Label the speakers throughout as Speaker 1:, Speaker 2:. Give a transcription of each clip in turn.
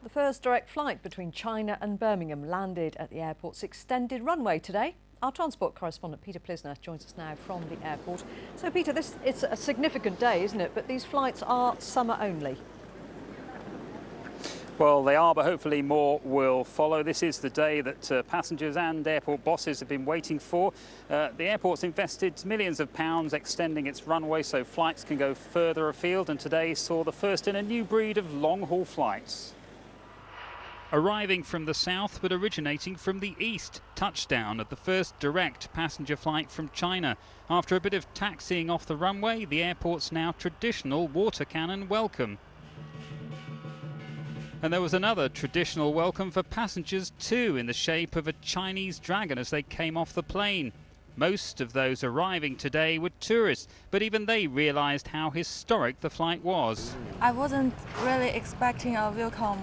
Speaker 1: The first direct flight between China and Birmingham landed at the airport's extended runway today. Our transport correspondent Peter Plisner joins us now from the airport. So Peter, it's a significant day, isn't it? But these flights are summer only.
Speaker 2: Well, they are, but hopefully more will follow. This is the day that passengers and airport bosses have been waiting for. The airport's invested millions of pounds extending its runway so flights can go further afield, and today saw the first in a new breed of long-haul flights. Arriving from the south but originating from the east, touchdown at the first direct passenger flight from China. After a bit of taxiing off the runway, the airport's now traditional water cannon welcome. And there was another traditional welcome for passengers too, in the shape of a Chinese dragon as they came off the plane. Most of those arriving today were tourists, but even they realised how historic the flight was.
Speaker 3: I wasn't really expecting a welcome,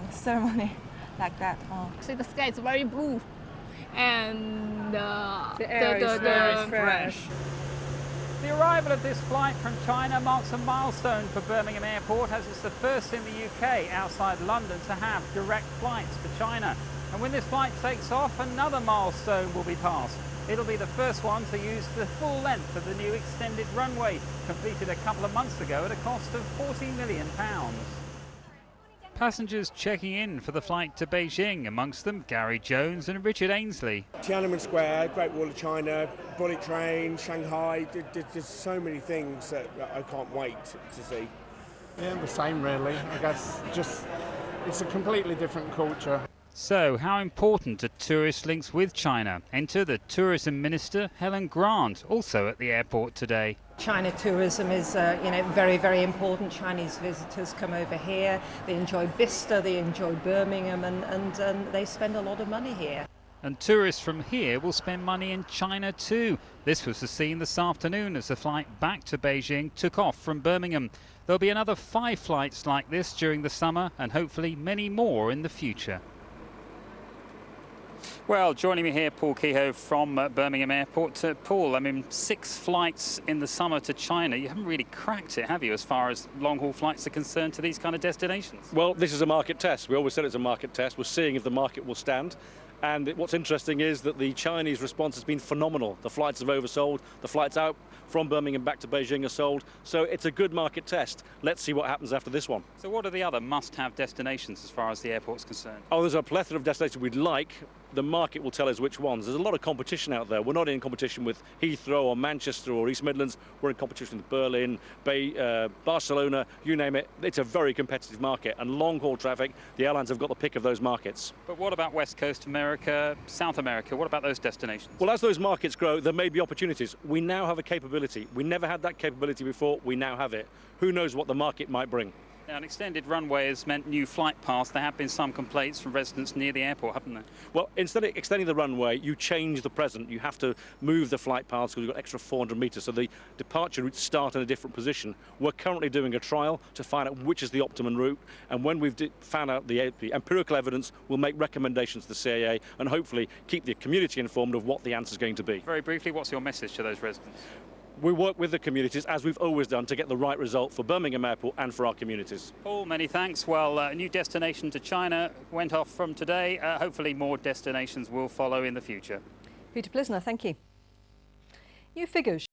Speaker 3: ceremony like that.
Speaker 4: See, the sky is very blue, and
Speaker 1: The air is very fresh.
Speaker 2: The arrival of this flight from China marks a milestone for Birmingham Airport, as it's the first in the UK outside London to have direct flights to China. And when this flight takes off, another milestone will be passed. It'll be the first one to use the full length of the new extended runway, completed a couple of months ago at a cost of £40 million. Passengers checking in for the flight to Beijing, amongst them Gary Jones and Richard Ainsley.
Speaker 5: Tiananmen Square, Great Wall of China, bullet train, Shanghai, there's so many things that I can't wait to see.
Speaker 6: Yeah, the same really. I guess just it's a completely different culture.
Speaker 2: So, how important are tourist links with China? Enter the Tourism Minister, Helen Grant, also at the airport today.
Speaker 7: China tourism is, very, very important. Chinese visitors come over here, they enjoy Bicester, they enjoy Birmingham, and they spend a lot of money here.
Speaker 2: And tourists from here will spend money in China too. This was the scene this afternoon as the flight back to Beijing took off from Birmingham. There'll be another 5 flights like this during the summer, and hopefully many more in the future. Well, joining me here, Paul Kehoe from Birmingham Airport. Paul, 6 flights in the summer to China. You haven't really cracked it, have you, as far as long-haul flights are concerned to these kind of destinations?
Speaker 8: Well, this is a market test. We always said it's a market test. We're seeing if the market will stand. And what's interesting is that the Chinese response has been phenomenal. The flights have oversold. The flights out from Birmingham back to Beijing are sold. So it's a good market test. Let's see what happens after this one.
Speaker 2: So what are the other must-have destinations as far as the airport's concerned?
Speaker 8: Oh, there's a plethora of destinations we'd like. The market will tell us which ones. There's a lot of competition out there. We're not in competition with Heathrow or Manchester or East Midlands. We're in competition with Berlin, Barcelona, you name it. It's a very competitive market, and long-haul traffic, the airlines have got the pick of those markets.
Speaker 2: But what about West Coast America, South America? What about those destinations?
Speaker 8: Well, as those markets grow, there may be opportunities. We now have a capability. We never had that capability before. We now have it. Who knows what the market might bring?
Speaker 2: Now, an extended runway has meant new flight paths. There have been some complaints from residents near the airport, haven't there?
Speaker 8: Well, instead of extending the runway, you change the present. You have to move the flight paths because you've got extra 400 metres, so the departure routes start in a different position. We're currently doing a trial to find out which is the optimum route, and when we've found out the empirical evidence, we'll make recommendations to the CAA and hopefully keep the community informed of what the answer is going to be.
Speaker 2: Very briefly, what's your message to those residents?
Speaker 8: We work with the communities, as we've always done, to get the right result for Birmingham Airport and for our communities.
Speaker 2: Paul, many thanks. Well, a new destination to China went off from today. Hopefully more destinations will follow in the future.
Speaker 1: Peter Plisner, thank you. New figures